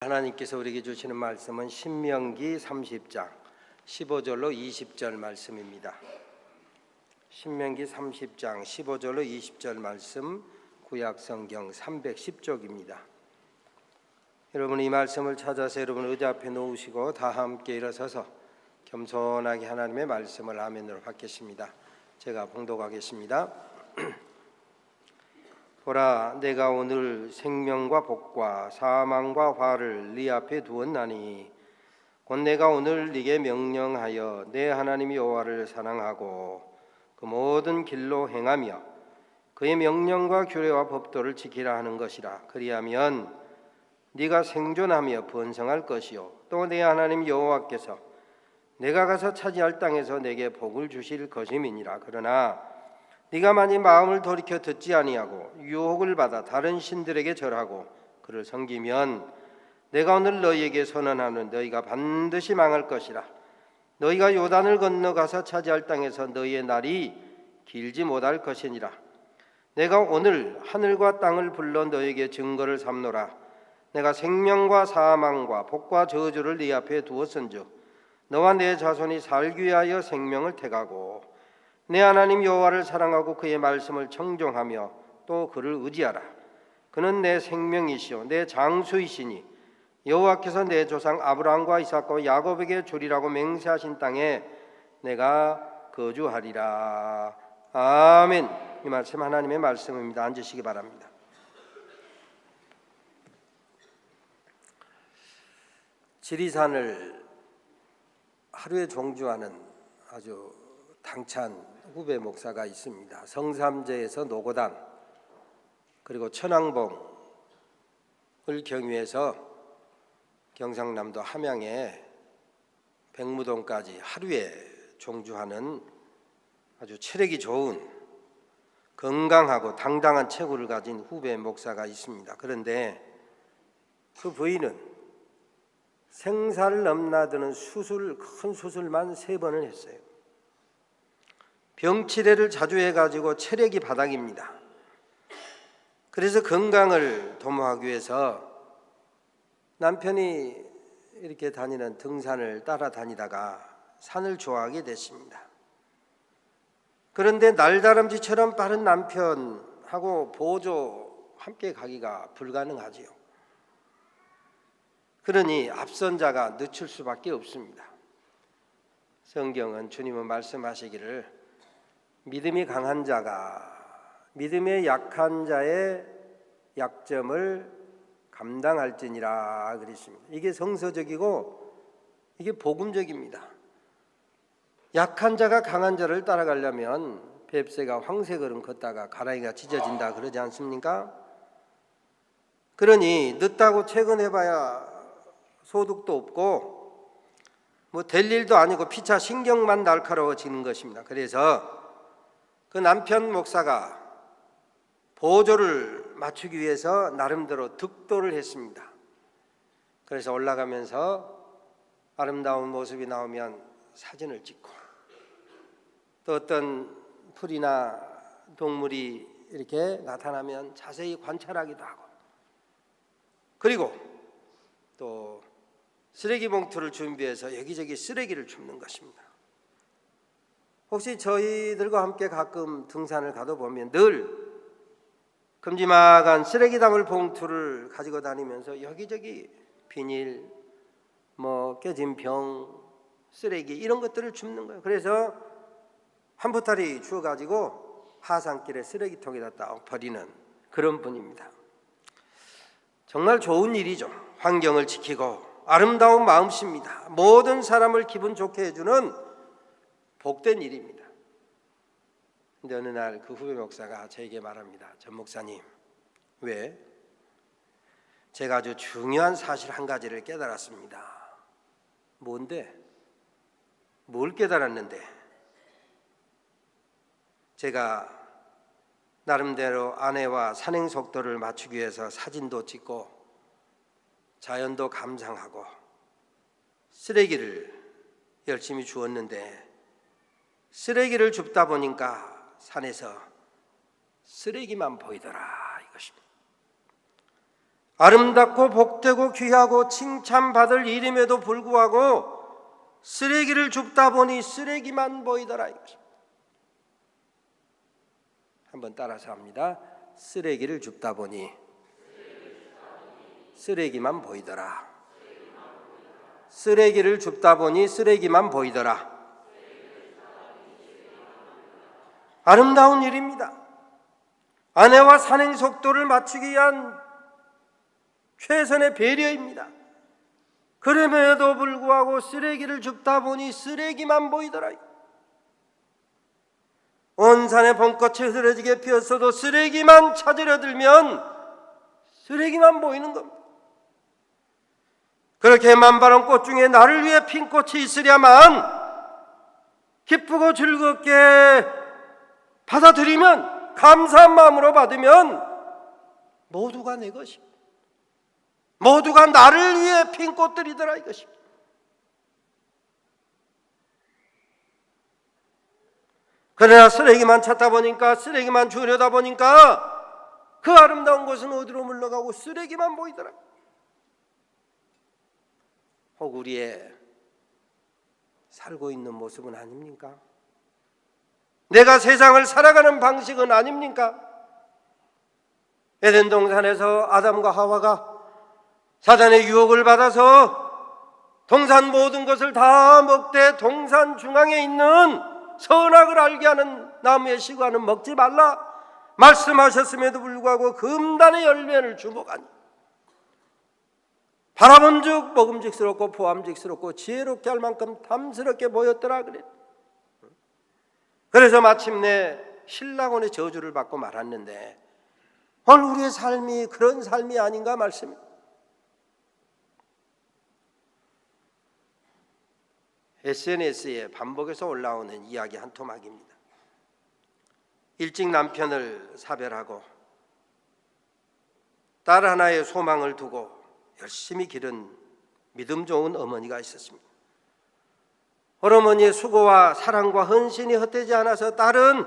하나님께서 우리에게 주시는 말씀은 신명기 30장 15절로 20절 말씀입니다. 신명기 30장 15절로 20절 말씀, 구약성경 310쪽입니다. 여러분, 이 말씀을 찾아서 여러분 의자 앞에 놓으시고 다 함께 일어서서 겸손하게 하나님의 말씀을 아멘으로 받겠습니다. 제가 봉독하겠습니다. 보라, 내가 오늘 생명과 복과 사망과 화를 네 앞에 두었나니 곧 내가 오늘 네게 명령하여 내 하나님 여호와를 사랑하고 그 모든 길로 행하며 그의 명령과 규례와 법도를 지키라 하는 것이라. 그리하면 네가 생존하며 번성할 것이요 또 내 하나님 여호와께서 내가 가서 차지할 땅에서 내게 복을 주실 것임이니라. 그러나 네가 만일 마음을 돌이켜 듣지 아니하고 유혹을 받아 다른 신들에게 절하고 그를 섬기면 내가 오늘 너희에게 선언하는 너희가 반드시 망할 것이라. 너희가 요단을 건너가서 차지할 땅에서 너희의 날이 길지 못할 것이니라. 내가 오늘 하늘과 땅을 불러 너희에게 증거를 삼노라. 내가 생명과 사망과 복과 저주를 네 앞에 두었은즉 너와 내 자손이 살기 위하여 생명을 택하고 내 하나님 여호와를 사랑하고 그의 말씀을 청종하며 또 그를 의지하라. 그는 내 생명이시요 내 장수이시니 여호와께서 내 조상 아브라함과 이삭과 야곱에게 주리라고 맹세하신 땅에 내가 거주하리라. 아멘. 이 말씀 하나님의 말씀입니다. 앉으시기 바랍니다. 지리산을 하루에 종주하는 아주 당찬 후배 목사가 있습니다. 성삼재에서 노고단, 그리고 천왕봉을 경유해서 경상남도 함양에 백무동까지 하루에 종주하는 아주 체력이 좋은 건강하고 당당한 체구를 가진 후배 목사가 있습니다. 그런데 그 부인은 생사를 넘나드는 큰 수술만 3번을 했어요. 병치레를 자주 해가지고 체력이 바닥입니다. 그래서 건강을 도모하기 위해서 남편이 이렇게 다니는 등산을 따라다니다가 산을 좋아하게 됐습니다. 그런데 날다람쥐처럼 빠른 남편하고 보조 함께 가기가 불가능하지요. 그러니 앞선 자가 늦출 수밖에 없습니다. 성경은 주님은 말씀하시기를 믿음이 강한 자가 믿음의 약한 자의 약점을 감당할지니라 그랬습니다. 이게 성서적이고 이게 복음적입니다. 약한 자가 강한 자를 따라가려면 뱁새가 황새걸음 걷다가 가랑이가 찢어진다 그러지 않습니까? 그러니 늦다고 퇴근해봐야 소득도 없고 뭐 될 일도 아니고 피차 신경만 날카로워지는 것입니다. 그래서 그 남편 목사가 보조를 맞추기 위해서 나름대로 득도를 했습니다. 그래서 올라가면서 아름다운 모습이 나오면 사진을 찍고 또 어떤 풀이나 동물이 이렇게 나타나면 자세히 관찰하기도 하고 그리고 또 쓰레기 봉투를 준비해서 여기저기 쓰레기를 줍는 것입니다. 혹시 저희들과 함께 가끔 등산을 가도 보면 늘 큼지막한 쓰레기 담을 봉투를 가지고 다니면서 여기저기 비닐, 깨진 병, 쓰레기 이런 것들을 줍는 거예요. 그래서 한 보따리 주워가지고 하산길에 쓰레기통에다 딱 버리는 그런 분입니다. 정말 좋은 일이죠. 환경을 지키고 아름다운 마음씨입니다. 모든 사람을 기분 좋게 해주는 복된 일입니다. 근데 어느 날 그 후배 목사가 저에게 말합니다. 전 목사님, 왜? 제가 아주 중요한 사실 한 가지를 깨달았습니다. 뭔데? 뭘 깨달았는데? 제가 나름대로 아내와 산행 속도를 맞추기 위해서 사진도 찍고 자연도 감상하고 쓰레기를 열심히 주웠는데 쓰레기를 줍다 보니까 산에서 쓰레기만 보이더라 이것입니다. 아름답고 복되고 귀하고 칭찬받을 일임에도 불구하고 쓰레기를 줍다 보니 쓰레기만 보이더라 이것입니다. 한번 따라서 합니다. 쓰레기를 줍다 보니 쓰레기만 보이더라. 쓰레기를 줍다 보니 쓰레기만 보이더라. 아름다운 일입니다. 아내와 산행 속도를 맞추기 위한 최선의 배려입니다. 그럼에도 불구하고 쓰레기를 줍다 보니 쓰레기만 보이더라. 온 산에 봄꽃이 흐려지게 피었어도 쓰레기만 찾으려 들면 쓰레기만 보이는 겁니다. 그렇게 만발한 꽃 중에 나를 위해 핀 꽃이 있으랴만 기쁘고 즐겁게 받아들이면, 감사한 마음으로 받으면 모두가 내 것입니다. 모두가 나를 위해 핀 꽃들이더라 이것입니다. 그러나 쓰레기만 찾다 보니까, 쓰레기만 주려다 보니까 그 아름다운 곳은 어디로 물러가고 쓰레기만 보이더라. 혹 우리의 살고 있는 모습은 아닙니까? 내가 세상을 살아가는 방식은 아닙니까? 에덴 동산에서 아담과 하와가 사단의 유혹을 받아서 동산 모든 것을 다 먹되 동산 중앙에 있는 선악을 알게 하는 나무의 시과는 먹지 말라 말씀하셨음에도 불구하고 금단의 열매를 주목하니 바라본즉 먹음직스럽고 보암직스럽고 지혜롭게 할 만큼 탐스럽게 보였더라 그래. 그래서 마침내 신랑원의 저주를 받고 말았는데 오늘 우리의 삶이 그런 삶이 아닌가 말씀입니다. SNS에 반복해서 올라오는 이야기 한 토막입니다. 일찍 남편을 사별하고 딸 하나의 소망을 두고 열심히 기른 믿음 좋은 어머니가 있었습니다. 어머니의 수고와 사랑과 헌신이 헛되지 않아서 딸은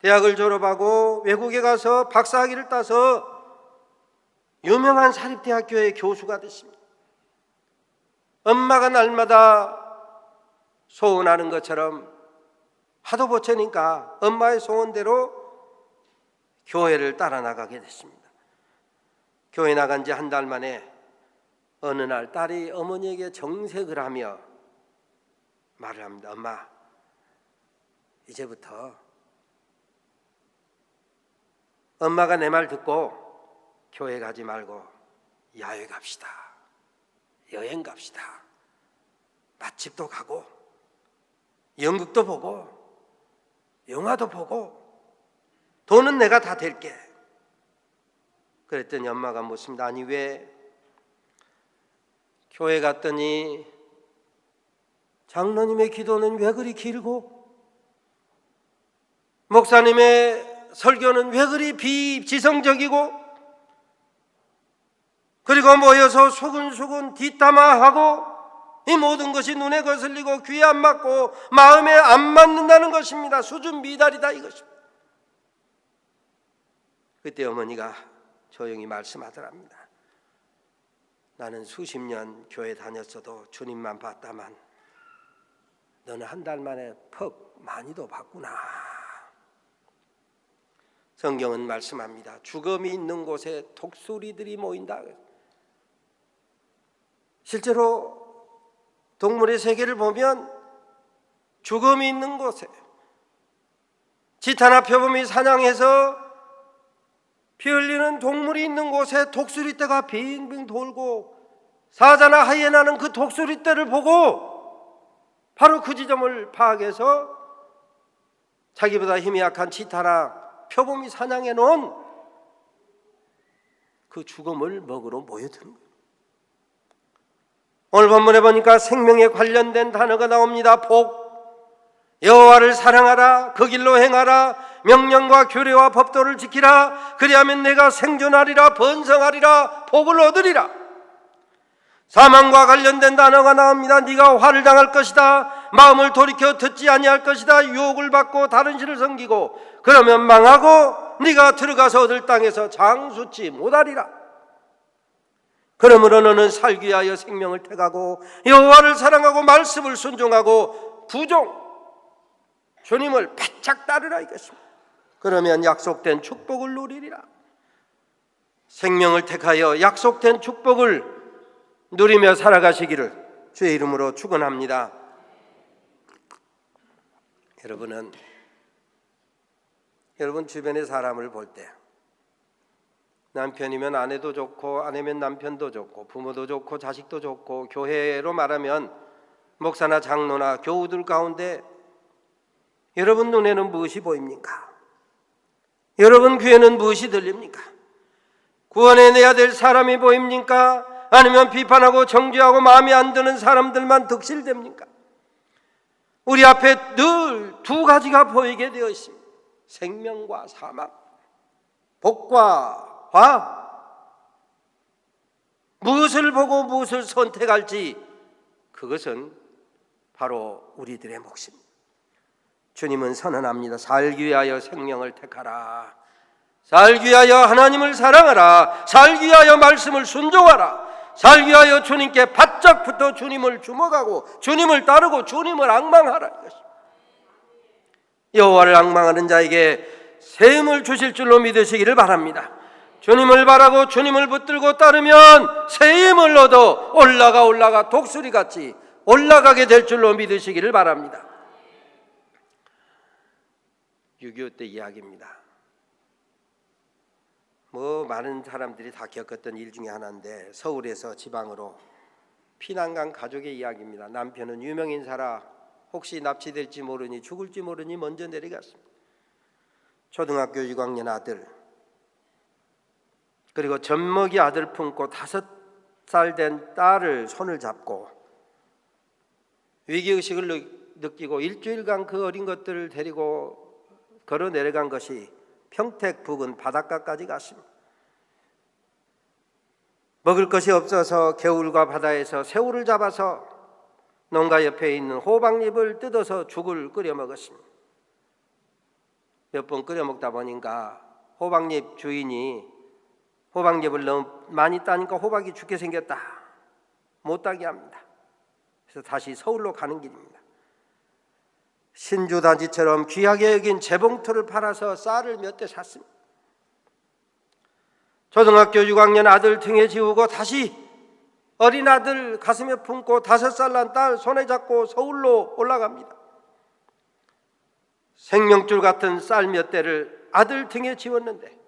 대학을 졸업하고 외국에 가서 박사학위를 따서 유명한 사립대학교의 교수가 됐습니다. 엄마가 날마다 소원하는 것처럼 하도 보채니까 엄마의 소원대로 교회를 따라 나가게 됐습니다. 교회 나간 지 한 달 만에 어느 날 딸이 어머니에게 정색을 하며 말을 합니다. 엄마, 이제부터 엄마가 내 말 듣고 교회 가지 말고 야외 갑시다. 여행 갑시다. 맛집도 가고 연극도 보고 영화도 보고 돈은 내가 다 댈게. 그랬더니 엄마가 묻습니다. 아니 왜? 교회 갔더니 장로님의 기도는 왜 그리 길고 목사님의 설교는 왜 그리 비지성적이고 그리고 모여서 수근수근 뒷담화하고 이 모든 것이 눈에 거슬리고 귀에 안 맞고 마음에 안 맞는다는 것입니다. 수준 미달이다 이것입니다. 그때 어머니가 조용히 말씀하더랍니다. 나는 수십 년 교회 다녔어도 주님만 봤다만 너는 한 달 만에 퍽 많이도 봤구나. 성경은 말씀합니다. 죽음이 있는 곳에 독수리들이 모인다. 실제로 동물의 세계를 보면 죽음이 있는 곳에 짙하나 표범이 사냥해서 피 흘리는 동물이 있는 곳에 독수리떼가 빙빙 돌고 사자나 하이에나는 그 독수리떼를 보고 바로 그 지점을 파악해서 자기보다 힘이 약한 짙하나 표범이 사냥해 놓은 그 죽음을 먹으러 모여드는 거예요. 오늘 본문에 보니까 생명에 관련된 단어가 나옵니다. 복, 여호와를 사랑하라, 그 길로 행하라, 명령과 규례와 법도를 지키라, 그리하면 내가 생존하리라, 번성하리라, 복을 얻으리라. 사망과 관련된 단어가 나옵니다. 네가 화를 당할 것이다, 마음을 돌이켜 듣지 아니할 것이다, 유혹을 받고 다른 신을 섬기고 그러면 망하고 네가 들어가서 얻을 땅에서 장수치 못하리라. 그러므로 너는 살기 위하여 생명을 택하고 여호와를 사랑하고 말씀을 순종하고 부종 주님을 바짝 따르라 이것입니다. 그러면 약속된 축복을 누리리라. 생명을 택하여 약속된 축복을 누리며 살아가시기를 주의 이름으로 축원합니다. 여러분 주변의 사람을 볼 때 남편이면 아내도 좋고 아내면 남편도 좋고 부모도 좋고 자식도 좋고 교회로 말하면 목사나 장로나 교우들 가운데 여러분 눈에는 무엇이 보입니까? 여러분 귀에는 무엇이 들립니까? 구원해내야 될 사람이 보입니까? 아니면 비판하고 정죄하고 마음에 안 드는 사람들만 득실됩니까? 우리 앞에 늘 두 가지가 보이게 되어 있습니다. 생명과 사망, 복과 화. 무엇을 보고 무엇을 선택할지 그것은 바로 우리들의 몫입니다. 주님은 선언합니다. 살기 위하여 생명을 택하라. 살기 위하여 하나님을 사랑하라. 살기 위하여 말씀을 순종하라. 살기 위하여 주님께 바짝 붙어 주님을 주목하고 주님을 따르고 주님을 앙망하라. 여호와를 앙망하는 자에게 새 힘을 주실 줄로 믿으시기를 바랍니다. 주님을 바라고 주님을 붙들고 따르면 새 힘을 얻어 올라가 독수리같이 올라가게 될 줄로 믿으시기를 바랍니다. 6.25 때 이야기입니다. 많은 사람들이 다 겪었던 일 중에 하나인데 서울에서 지방으로 피난 간 가족의 이야기입니다. 남편은 유명인사라 혹시 납치될지 모르니 죽을지 모르니 먼저 내려갔습니다. 초등학교 6학년 아들 그리고 젖먹이 아들 품고 5살 된 딸을 손을 잡고 위기의식을 느끼고 일주일간 그 어린 것들을 데리고 걸어 내려간 것이 평택 부근 바닷가까지 갔습니다. 먹을 것이 없어서 겨울과 바다에서 새우를 잡아서 농가 옆에 있는 호박잎을 뜯어서 죽을 끓여 먹었습니다. 몇 번 끓여 먹다 보니까 호박잎 주인이 호박잎을 너무 많이 따니까 호박이 죽게 생겼다, 못 따게 합니다. 그래서 다시 서울로 가는 길입니다. 신주단지처럼 귀하게 여긴 재봉틀을 팔아서 쌀을 몇 대 샀습니다. 초등학교 6학년 아들 등에 지우고 다시 어린 아들 가슴에 품고 5살 난 딸 손에 잡고 서울로 올라갑니다. 생명줄 같은 쌀 몇 대를 아들 등에 지웠는데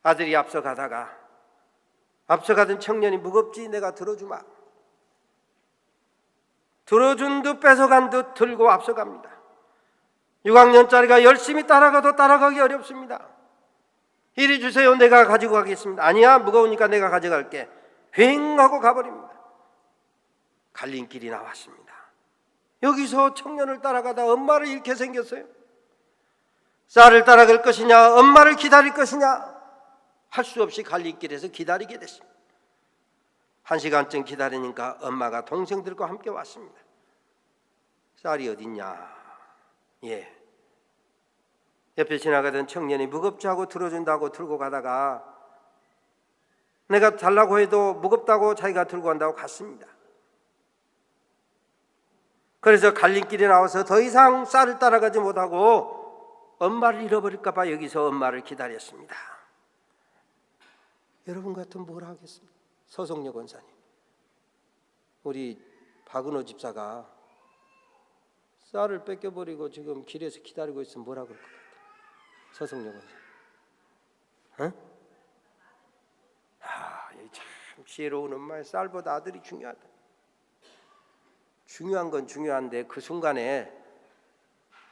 아들이 앞서가다가 앞서가던 청년이 무겁지 내가 들어주마. 들어준 듯 뺏어간 듯 들고 앞서갑니다. 6학년짜리가 열심히 따라가도 따라가기 어렵습니다. 이리 주세요, 내가 가지고 가겠습니다. 아니야, 무거우니까 내가 가져갈게. 휑 하고 가버립니다. 갈림길이 나왔습니다. 여기서 청년을 따라가다 엄마를 잃게 생겼어요. 쌀을 따라갈 것이냐 엄마를 기다릴 것이냐 할 수 없이 갈림길에서 기다리게 됐습니다. 1시간쯤 기다리니까 엄마가 동생들과 함께 왔습니다. 쌀이 어딨냐? 예. 옆에 지나가던 청년이 무겁지 하고 들어준다고 들고 가다가 내가 달라고 해도 무겁다고 자기가 들고 간다고 갔습니다. 그래서 갈림길에 나와서 더 이상 쌀을 따라가지 못하고 엄마를 잃어버릴까 봐 여기서 엄마를 기다렸습니다. 여러분 같으면 뭘 하겠습니까? 서성녀 권사님, 우리 박은호 집사가 쌀을 뺏겨버리고 지금 길에서 기다리고 있으면 뭐라고 할 것 같아요? 서성녀 권사님, 응? 참 지혜로운 엄마의 쌀보다 아들이 중요하다. 중요한 건 중요한데 그 순간에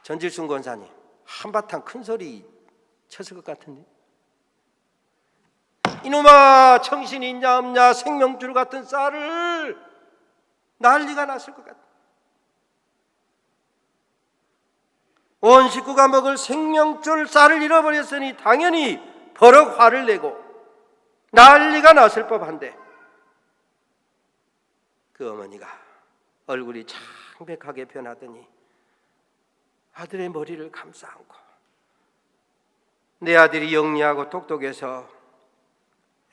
전질순 권사님 한바탕 큰 소리 쳤을 것 같은데, 이놈아 정신이 있냐 없냐, 생명줄 같은 쌀을, 난리가 났을 것 같아. 온 식구가 먹을 생명줄 쌀을 잃어버렸으니 당연히 버럭 화를 내고 난리가 났을 법한데 그 어머니가 얼굴이 창백하게 변하더니 아들의 머리를 감싸 안고 내 아들이 영리하고 똑똑해서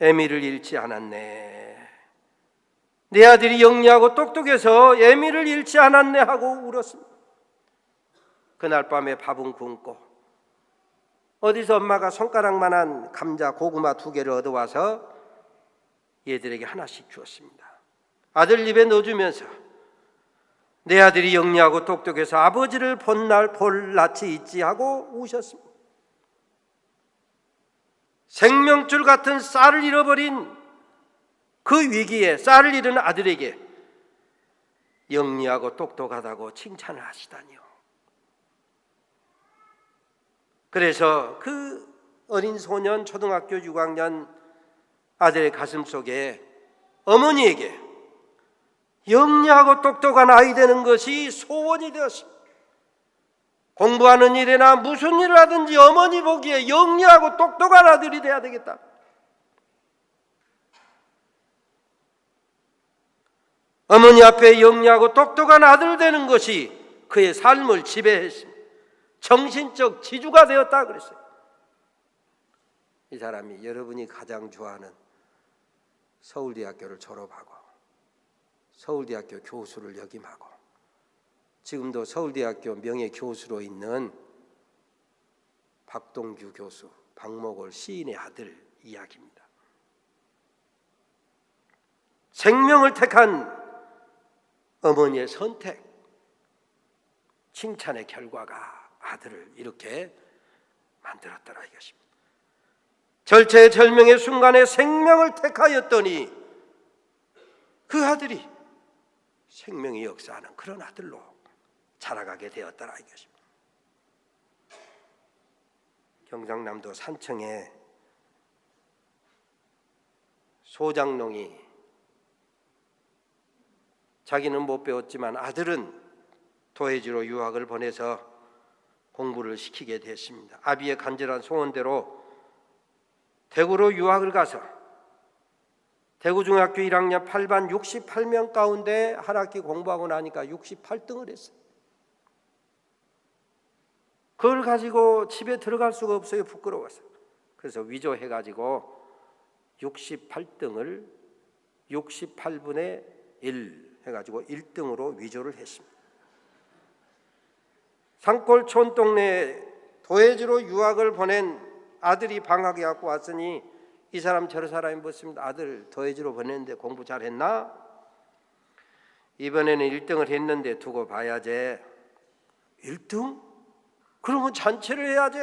애미를 잃지 않았네. 내 아들이 영리하고 똑똑해서 예미를 잃지 않았네 하고 울었습니다. 그날 밤에 밥은 굶고 어디서 엄마가 손가락만한 감자, 고구마 2개를 얻어와서 얘들에게 하나씩 주었습니다. 아들 입에 넣어주면서 내 아들이 영리하고 똑똑해서 아버지를 본 낯이 있지 하고 우셨습니다. 생명줄 같은 쌀을 잃어버린 그 위기에 쌀을 잃은 아들에게 영리하고 똑똑하다고 칭찬을 하시다니요. 그래서 그 어린 소년 초등학교 6학년 아들의 가슴 속에 어머니에게 영리하고 똑똑한 아이 되는 것이 소원이 되었습니다. 공부하는 일이나 무슨 일을 하든지 어머니 보기에 영리하고 똑똑한 아들이 돼야 되겠다. 어머니 앞에 영리하고 똑똑한 아들 되는 것이 그의 삶을 지배했습니다. 정신적 지주가 되었다 그랬어요. 이 사람이 여러분이 가장 좋아하는 서울대학교를 졸업하고 서울대학교 교수를 역임하고 지금도 서울대학교 명예교수로 있는 박동규 교수, 박목월 시인의 아들 이야기입니다. 생명을 택한 어머니의 선택, 칭찬의 결과가 아들을 이렇게 만들었더라 이것입니다. 절체절명의 순간에 생명을 택하였더니 그 아들이 생명의 역사하는 그런 아들로 자라가게 되었더라 이것입니다. 경상남도 산청에 소장농이 자기는 못 배웠지만 아들은 도해지로 유학을 보내서 공부를 시키게 됐습니다. 아비의 간절한 소원대로 대구로 유학을 가서 대구중학교 1학년 8반 68명 가운데 한 학기 공부하고 나니까 68등을 했어요. 그걸 가지고 집에 들어갈 수가 없어요. 부끄러워서. 그래서 위조해가지고 68등을 68분의 1 해가지고 1등으로 위조를 했습니다. 산골촌 동네에 도해지로 유학을 보낸 아들이 방학에 갖고 왔으니 이 사람 저런 사람이 묻습니다. 아들 도해지로 보냈는데 공부 잘했나? 이번에는 1등을 했는데 두고 봐야지. 1등? 그러면 잔치를 해야지.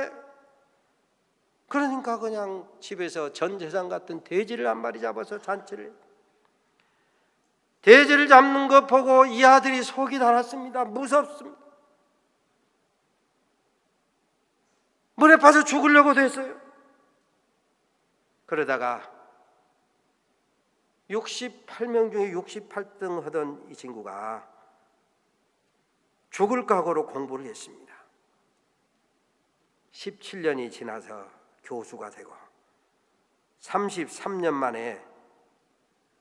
그러니까 그냥 집에서 전 재산 같은 돼지를 한 마리 잡아서 잔치를. 돼지를 잡는 거 보고 이 아들이 속이 달았습니다. 무섭습니다. 물에 빠져 죽으려고 됐어요. 그러다가 68명 중에 68등 하던 이 친구가 죽을 각오로 공부를 했습니다. 17년이 지나서 교수가 되고 33년 만에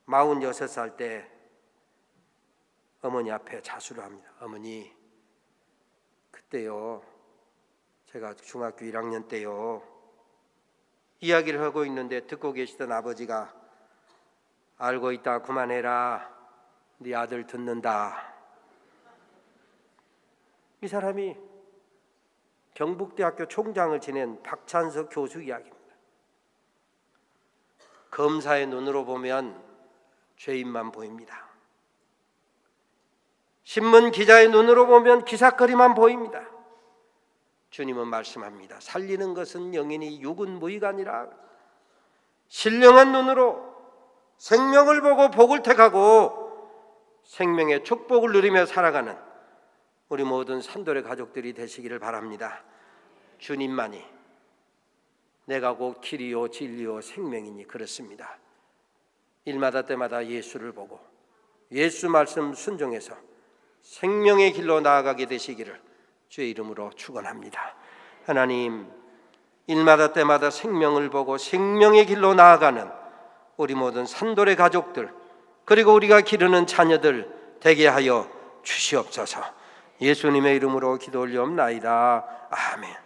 46살 때 어머니 앞에 자수를 합니다. 어머니, 그때요 제가 중학교 1학년 때요 이야기를 하고 있는데 듣고 계시던 아버지가 알고 있다 그만해라 네 아들 듣는다. 이 사람이 경북대학교 총장을 지낸 박찬석 교수 이야기입니다. 검사의 눈으로 보면 죄인만 보입니다. 신문 기자의 눈으로 보면 기사거리만 보입니다. 주님은 말씀합니다. 살리는 것은 영이니 육은 무의가 아니라 신령한 눈으로 생명을 보고 복을 택하고 생명의 축복을 누리며 살아가는 우리 모든 산돌의 가족들이 되시기를 바랍니다. 주님만이 내가 곧 길이요 진리요 생명이니 그렇습니다. 일마다 때마다 예수를 보고 예수 말씀 순종해서 생명의 길로 나아가게 되시기를 주의 이름으로 축원합니다. 하나님, 일마다 때마다 생명을 보고 생명의 길로 나아가는 우리 모든 산돌의 가족들 그리고 우리가 기르는 자녀들 되게 하여 주시옵소서. 예수님의 이름으로 기도 올리옵나이다. 아멘.